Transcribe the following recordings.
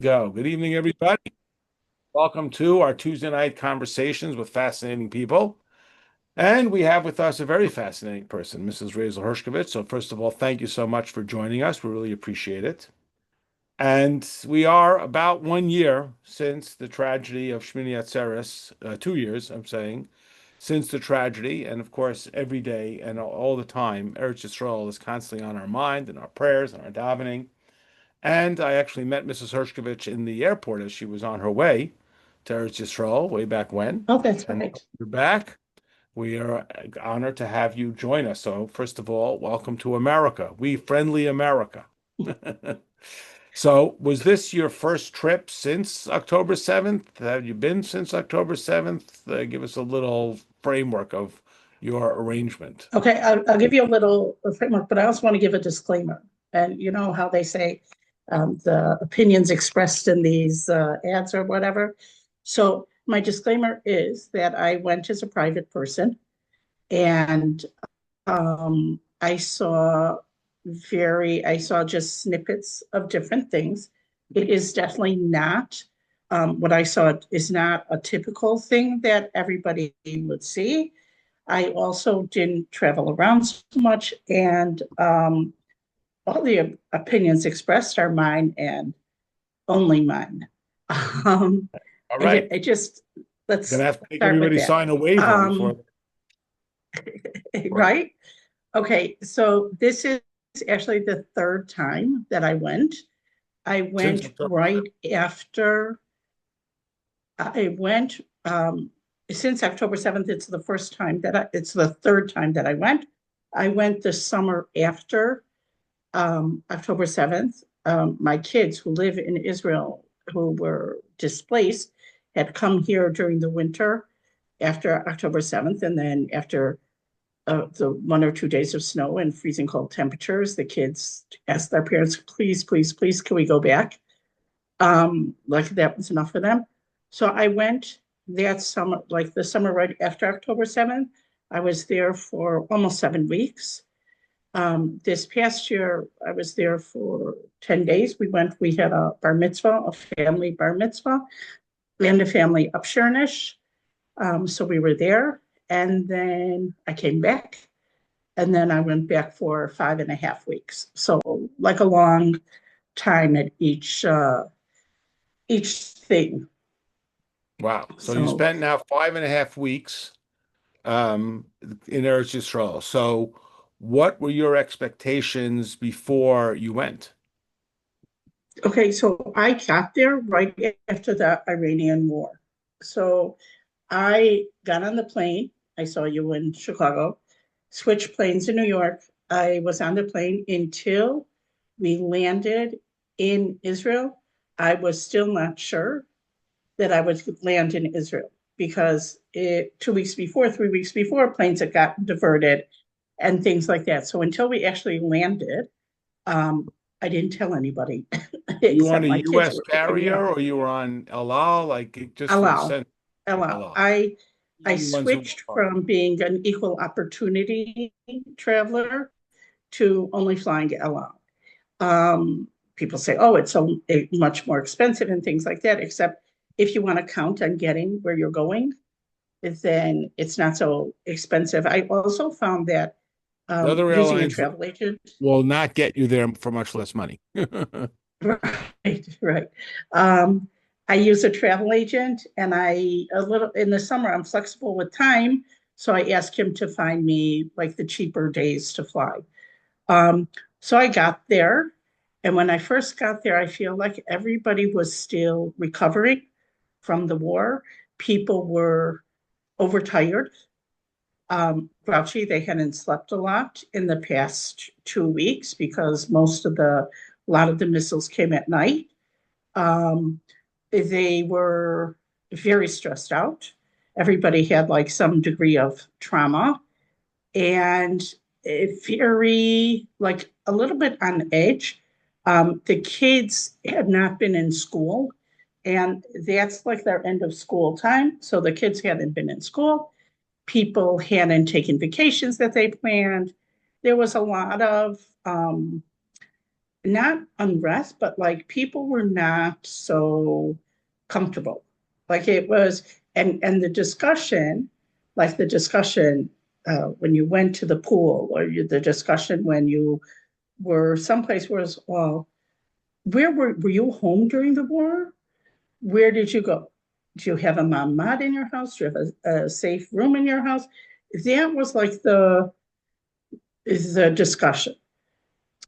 Go. Good evening, everybody. Welcome to our Tuesday night conversations with fascinating people. And we have with us a very fascinating person, Mrs. Rachel Hershkovich. So, first of all, thank you so much for joining us. We really appreciate it. And we are about 1 year since the tragedy of Shmini Atzeres, 2 years, I'm saying, since the tragedy. And of course, every day and all the time, Eretz Yisroel is constantly on our mind and our prayers and our davening. And I actually met Mrs. Hershkovich in the airport as she was on her way to Eretz Yisrael way back when. Oh, that's And right. you're back. We are honored to have you join us. So, first of all, welcome to America. We friendly America. So, was this your first trip since October 7th? Have you been since October 7th? Give us a little framework of your arrangement. Okay, I'll give you a little framework, but I also want to give a disclaimer. And you know how they say the opinions expressed in these ads or whatever. So my disclaimer is that I went as a private person and I saw just snippets of different things. It is definitely not what I saw is not a typical thing that everybody would see. I also didn't travel around so much, and all the opinions expressed are mine and only mine. Um, All right. I just Gonna let's have to make start with everybody that. sign a waiver Um, before. right? Okay, so this is actually the third time that I went. I Since went October right 7th. after I went since October 7th. It's the third time that I went. I went the summer after October 7th. My kids who live in Israel, who were displaced, had come here during the winter after October 7th. And then after the 1 or 2 days of snow and freezing cold temperatures, the kids asked their parents, please, please, please, can we go back? Like that was enough for them. So I went that summer, like the summer right after October 7th. I was there for almost 7 weeks. This past year, I was there for 10 days. We had a bar mitzvah, a family bar mitzvah, and a family upshurnish. So we were there. And then I came back. And then I went back for 5.5 weeks. So like a long time at each thing. Wow. So you So spent now 5.5 weeks in Eretz Yisrael. So what were your expectations before you went? okay, so I got there right after the Iranian war. So I got on the plane. I saw you in Chicago, switched planes in New York. I was on the plane until we landed in Israel. I was still not sure that I would land in Israel because 2 weeks before, 3 weeks before, planes had gotten diverted and things like that. So until we actually landed, um, I didn't tell anybody You were on except a my kids who U.S. were picking me carrier up. or you were on El Al, like just for the Allow, sense El allow. Al. I Only ones who switched are. from being an equal opportunity traveler to only flying allow. People say, oh, it's so much more expensive and things like that, except if you want to count on getting where you're going, then it's not so expensive. I also found that The other using a airlines travel agent, will not get you there for much less money. right, right. Um, I use a travel agent, and a little in the summer I'm flexible with time, so I ask him to find me like the cheaper days to fly. Um, so I got there, and when I first got there, I feel like everybody was still recovering from the war. People were overtired, grouchy. They hadn't slept a lot in the past 2 weeks because a lot of the missiles came at night. Um, they were very stressed out. Everybody had like some degree of trauma and very, like a little bit on edge. The kids had not been in school, and that's like their end of school time. So the kids hadn't been in school. People hadn't taken vacations that they planned. There was a lot of not unrest, but like people were not so comfortable. Like it was, and the discussion, like the discussion when you went to the pool, or the discussion when you were someplace was, well, where were you home during the war? Where did you go? Do you have a mamad in your house? Do you have a safe room in your house? That was like the discussion.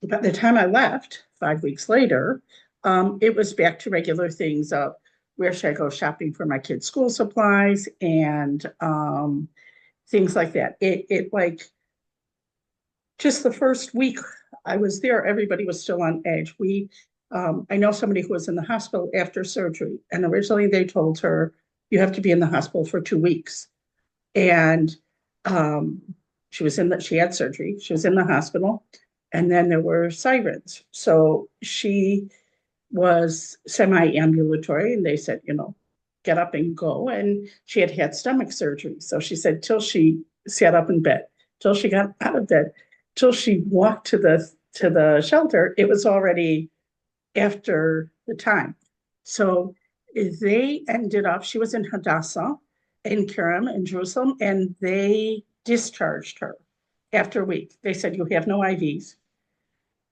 By the time I left 5 weeks later, it was back to regular things of where should I go shopping for my kids' school supplies and things like that. It like just the first week I was there, everybody was still on edge. I know somebody who was in the hospital after surgery, and originally they told her you have to be in the hospital for 2 weeks, and um, she had surgery. She was in the hospital, and then there were sirens. So she was semi-ambulatory, and they said, get up and go. And she had had stomach surgery. So she said, till she sat up in bed, till she got out of bed, till she walked to the shelter, it was already after the time. So they ended up, she was in Hadassah in Kiram in Jerusalem, and they discharged her after a week. They said, you have no IVs.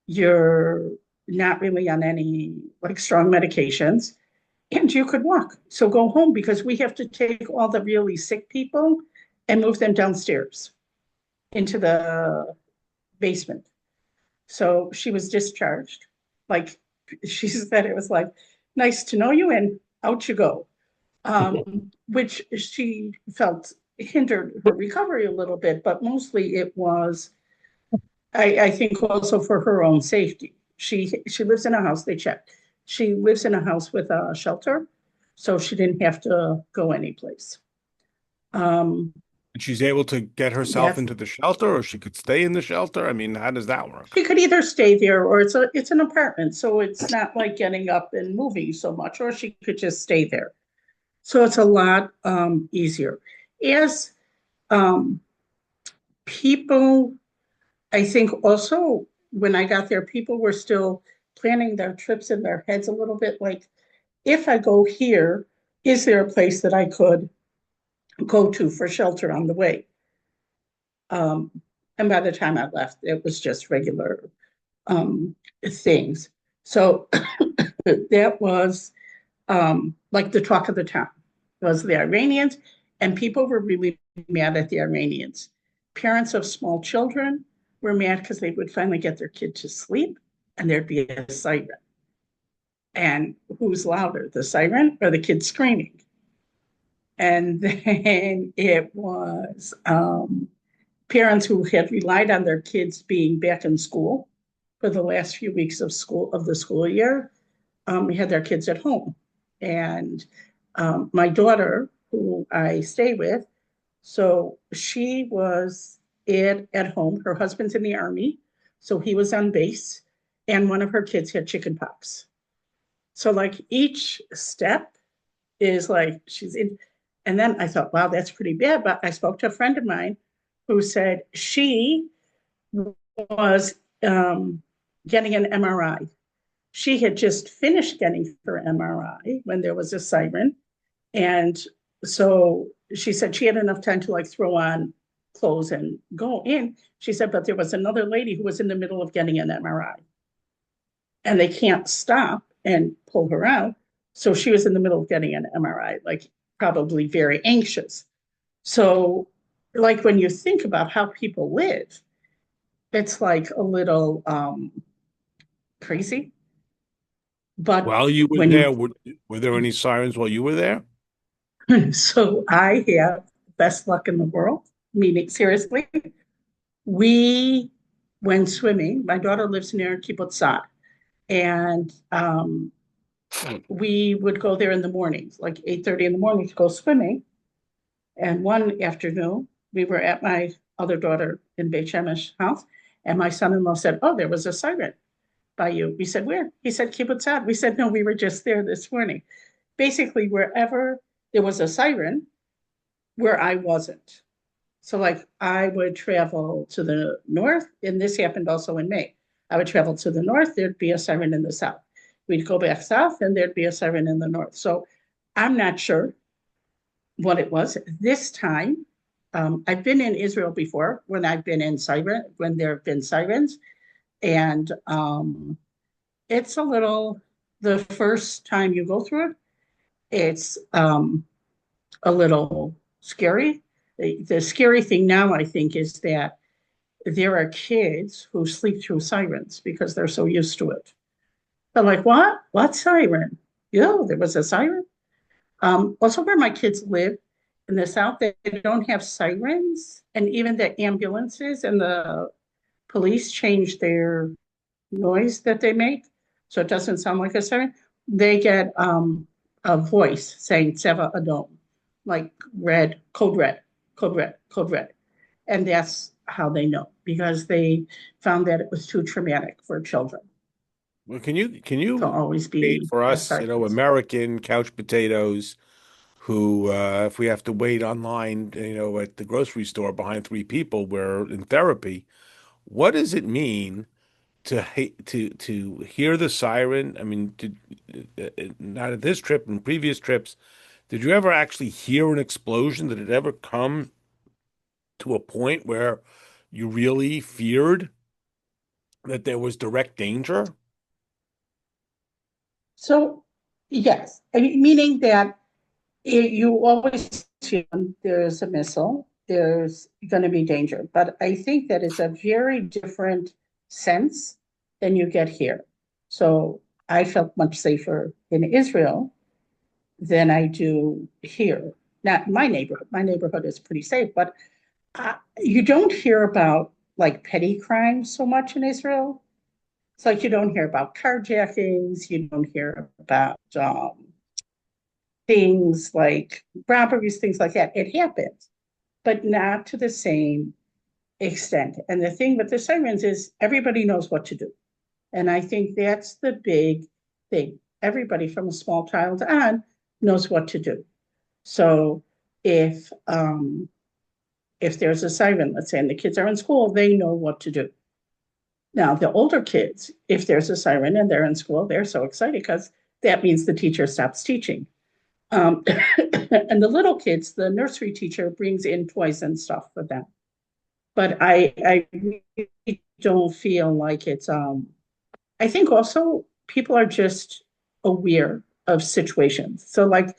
You're not really on any like strong medications, and you could walk. So go home because we have to take all the really sick people and move them downstairs into the basement. So she was discharged. Like she said, it was like, nice to know you, and out you go. Which she felt hindered her recovery a little bit, but mostly it was, I think, also for her own safety. She lives in a house, they checked. She lives in a house with a shelter, so she didn't have to go anyplace. Um, And she's able to get herself that's into the shelter, or she could stay in the shelter. I mean, how does that work? She could either stay there, or it's an apartment, so it's not like getting up and moving so much, or she could just stay there. So it's a lot easier. As um, people, I think also when I got there, people were still planning their trips in their heads a little bit. Like, if I go here, is there a place that I could go to for shelter on the way? Um, and by the time I left, it was just regular things. So that was like the talk of the town was the Iranians, and people were really mad at the Iranians. Parents of small children were mad because they would finally get their kid to sleep, and there'd be a siren. And who's louder, the siren or the kid screaming? And then it was parents who had relied on their kids being back in school for the last few weeks of the school year, had their kids at home. And my daughter, who I stay with, so she was at home. Her husband's in the army, so he was on base, and one of her kids had chicken pox. So like each step is like she's in. And then I thought, wow, that's pretty bad. But I spoke to a friend of mine who said she was getting an MRI. She had just finished getting her MRI when there was a siren. And so she said she had enough time to like throw on clothes and go in. She said, but there was another lady who was in the middle of getting an MRI, and they can't stop and pull her out. So she was in the middle of getting an MRI, like probably very anxious. So, like when you think about how people live, it's like a little crazy. But While you were when you, there, were there any sirens while you were there? so I have best luck in the world, meaning seriously, we went swimming. My daughter lives near Kibbutz Sa'ad, and we would go there in the mornings, like 8:30 in the morning to go swimming. And one afternoon, we were at my other daughter in Beit Shemesh house, and my son-in-law said, "Oh, there was a siren by you." We said, "Where?" He said, "Kibbutz Sa'ad." We said, "No, we were just there this morning." Basically, wherever there was a siren, where I wasn't. So, like, I would travel to the north, and this happened also in May. I would travel to the north, there'd be a siren in the south. We'd go back south and there'd be a siren in the north. So I'm not sure what it was. This time, I've been in Israel before when I've been in when there have been sirens. And it's a little, the first time you go through it, it's a little scary. The scary thing now, I think, is that there are kids who sleep through sirens because they're so used to it. They're like, what? What siren? Yeah, there was a siren. Also, where my kids live in the South, they don't have sirens. And even the ambulances and the police change their noise that they make. So it doesn't sound like a siren. They get a voice saying Tseva Adom, like red, code red, code red, code red. And that's how they know, because they found that it was too traumatic for children Well, can to you always state be for at us, sirens. American couch potatoes who, if we have to wait online, at the grocery store behind three people, we're in therapy. What does it mean to hear the siren? I mean, not at this trip and previous trips, did you ever actually hear an explosion? Did it ever come to a point where you really feared that there was direct danger? So, yes, I mean, meaning that you always feel there's a missile, there's going to be danger. But I think that is a very different sense than you get here. So I felt much safer in Israel than I do here. Not my neighborhood. My neighborhood is pretty safe, but you don't hear about like petty crimes so much in Israel. It's like you don't hear about carjackings, you don't hear about things like robberies, things like that. It happens, but not to the same extent. And the thing with the sirens is everybody knows what to do. And I think that's the big thing. Everybody from a small child on knows what to do. So if if there's a siren, let's say, and the kids are in school, they know what to do. Now, the older kids, if there's a siren and they're in school, they're so excited because that means the teacher stops teaching. And the little kids, the nursery teacher brings in toys and stuff for them. But I really don't feel like it's I think also people are just aware of situations. So like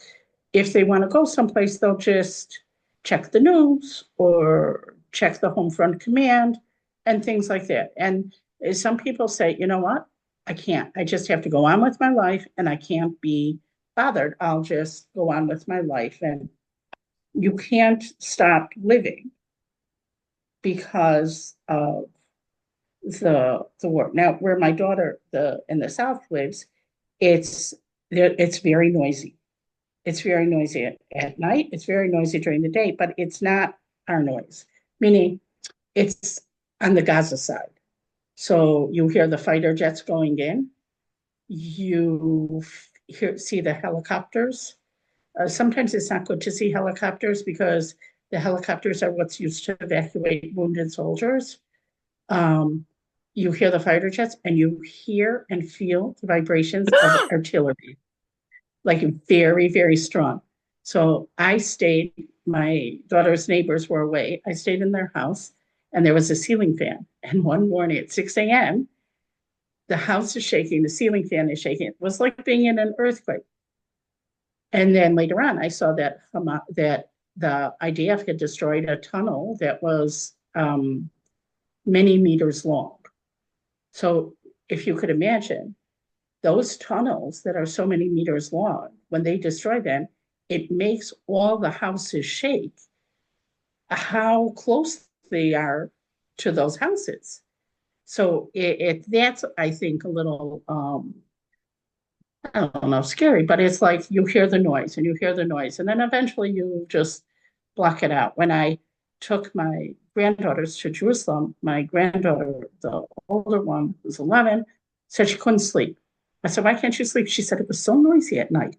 if they want to go someplace, they'll just check the news or check the home front command and things like that. And some people say, you know what? I can't. I just have to go on with my life and I can't be bothered. I'll just go on with my life. And you can't stop living because of the war. Now, where my daughter in the South lives, it's very noisy. It's very noisy at night. It's very noisy during the day, but it's not our noise, meaning it's on the Gaza side. So you hear the fighter jets going in. You see the helicopters. Sometimes it's not good to see helicopters because the helicopters are what's used to evacuate wounded soldiers. Um, you hear the fighter jets and you hear and feel the vibrations of artillery, like very, very strong. So I stayed, my daughter's neighbors were away. I stayed in their house and there was a ceiling fan. And one morning at 6 a.m., the house is shaking, the ceiling fan is shaking. It was like being in an earthquake. And then later on, I saw that the IDF had destroyed a tunnel that was many meters long. So if you could imagine, those tunnels that are so many meters long, when they destroy them, it makes all the houses shake. How close they are to those houses. So that's, I think, a little I don't know, scary, but it's like you hear the noise and you hear the noise, and then eventually you just block it out. When I took my granddaughters to Jerusalem, my granddaughter, the older one, who's 11, said she couldn't sleep. I said, why can't you sleep? She said, it was so noisy at night.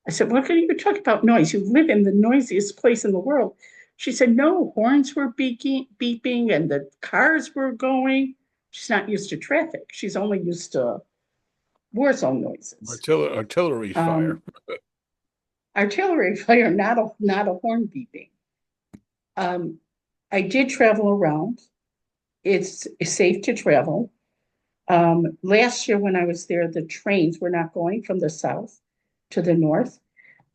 I said, what can you talk about noise? You live in the noisiest place in the world. She said, no, horns were beeping and the cars were going. She's not used to traffic. She's only used to war zone noises. Artillery fire. Um, Artillery fire, not a horn beeping. Um, I did travel around. It's safe to travel. Last year when I was there, the trains were not going from the south to the north.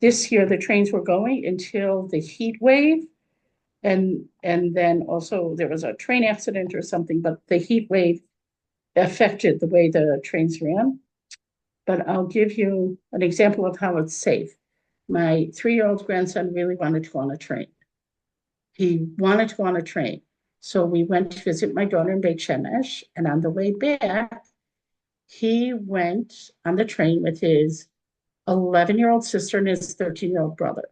This year, the trains were going until the heat wave, and then also there was a train accident or something, but the heat wave affected the way the trains ran. But I'll give you an example of how it's safe. My 3-year-old grandson really wanted to go on a train. He wanted to go on a train. So we went to visit my daughter in Beit Shemesh, and on the way back, he went on the train with his 11-year-old sister and his 13-year-old brother.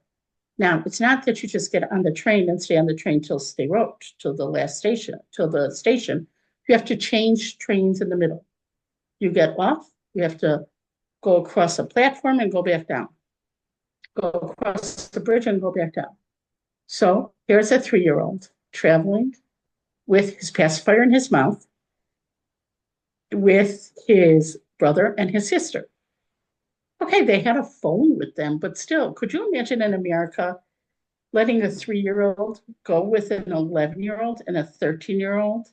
Now, it's not that you just get on the train and stay on the train till Sderot, till the last station, till the station. You have to change trains in the middle. You get off, you have to go across a platform and go back down. Go across the bridge and go back down. So here's a 3-year-old traveling with his pacifier in his mouth with his brother and his sister. Okay, they had a phone with them, but still, could you imagine in America letting a 3-year-old go with an 11-year-old and a 13-year-old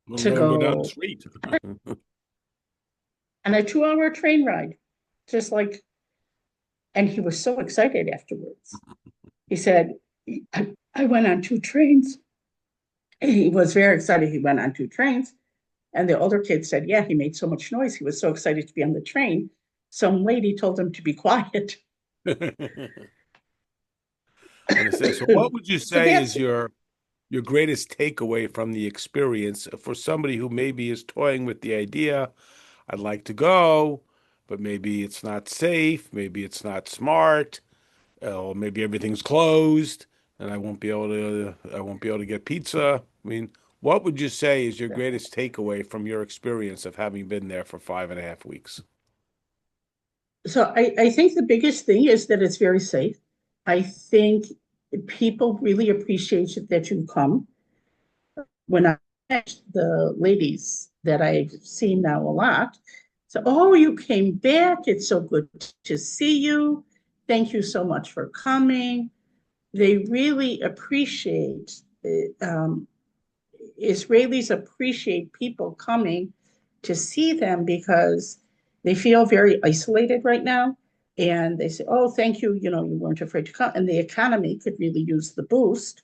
We'll to let them go down the go street. on a 2-hour train ride? Just like, and he was so excited afterwards. He said, I went on 2 trains. He was very excited. He went on 2 trains. And the older kid said, yeah, he made so much noise. He was so excited to be on the train. Some lady told him to be quiet. Understand. So what would you So say is that's your greatest takeaway from the experience for somebody who maybe is toying with the idea, I'd like to go, but maybe it's not safe, maybe it's not smart, or maybe everything's closed and I won't be able to get pizza. I mean, what would you say is your greatest takeaway from your experience of having been there for 5.5 weeks? so I think the biggest thing is that it's very safe. I think people really appreciate it that you come. When I met the ladies that I've seen now a lot, so, oh, you came back. It's so good to see you. Thank you so much for coming. They really appreciate Israelis appreciate people coming to see them because they feel very isolated right now. And they say, oh, thank you. You weren't afraid to come. And the economy could really use the boost.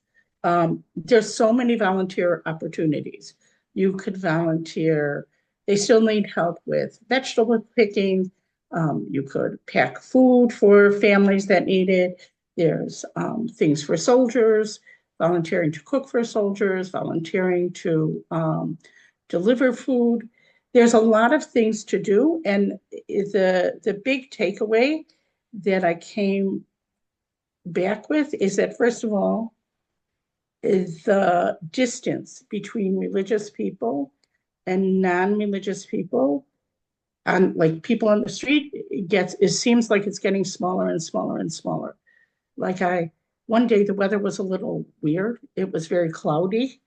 There's so many volunteer opportunities. You could volunteer. They still need help with vegetable picking. You could pack food for families that need it. There's things for soldiers, volunteering to cook for soldiers, volunteering to deliver food. There's a lot of things to do. And the big takeaway that I came back with is that, first of all, is the distance between religious people and non-religious people, and like people on the street, it seems like it's getting smaller and smaller and smaller. Like one day the weather was a little weird. It was very cloudy.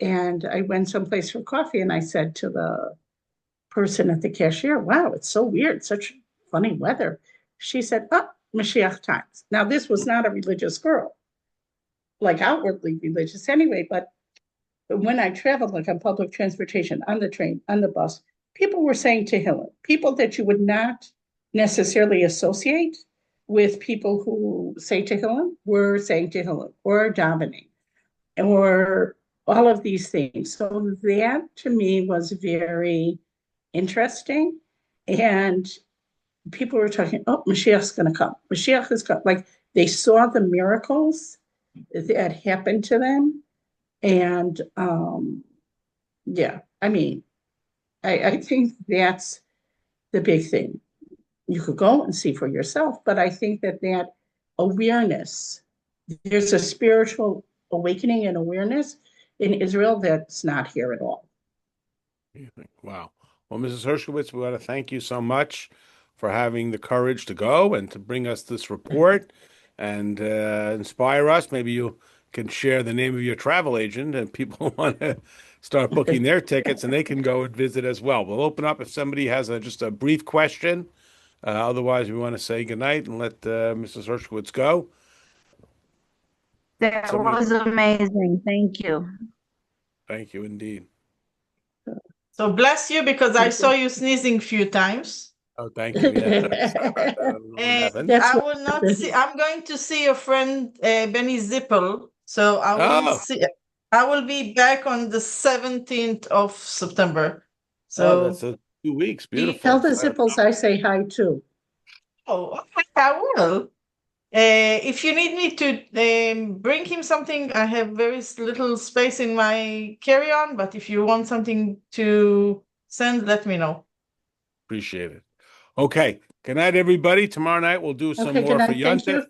And I went someplace for coffee and I said to the person at the cashier, wow, it's so weird, such funny weather. She said, oh, Mashiach times. Now, this was not a religious girl, like outwardly religious anyway, but when I traveled, like on public transportation, on the train, on the bus, people were saying Tehillim, people that you would not necessarily associate with people who say Tehillim were saying Tehillim or davening or all of these things. So that to me was very interesting. And people were talking, oh, Mashiach's going to come. Mashiach is coming. Like they saw the miracles that happened to them. And yeah, I mean, I think that's the big thing. You could go and see for yourself, but I think that awareness, there's a spiritual awakening and awareness in Israel that's not here at all. Wow. Well, Mrs. Hershkovich, we want to thank you so much for having the courage to go and to bring us this report and inspire us. Maybe you can share the name of your travel agent and people who want to start booking their tickets, and they can go and visit as well. We'll open up if somebody has just a brief question. Otherwise, we want to say goodnight and let Mrs. Hershkovich go. That Somebody, was amazing. Thank you. thank you indeed. So bless you, because I saw you sneezing a few times. Oh, thank you. Yeah. Sorry about that. I don't know what happened. That's I what- will not see. I'm going to see your friend Benny Zippel. So I will Oh. see. I will be back on the 17th of September. Oh, So that's 2 weeks. Beautiful. Tell the Zippels I say hi too. okay, I will. If you need me to bring him something, I have very little space in my carry-on. But if you want something to send, let me know. Appreciate it. Okay. Good night, everybody. Tomorrow night we'll do some Okay, more good for night. Thank you. Yontif.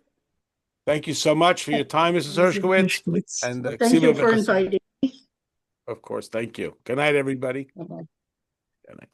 Thank you so much for your time, Mrs. Hershkovich. And Thank you for inviting. of course, thank you. Good night, everybody. Bye-bye. Good night.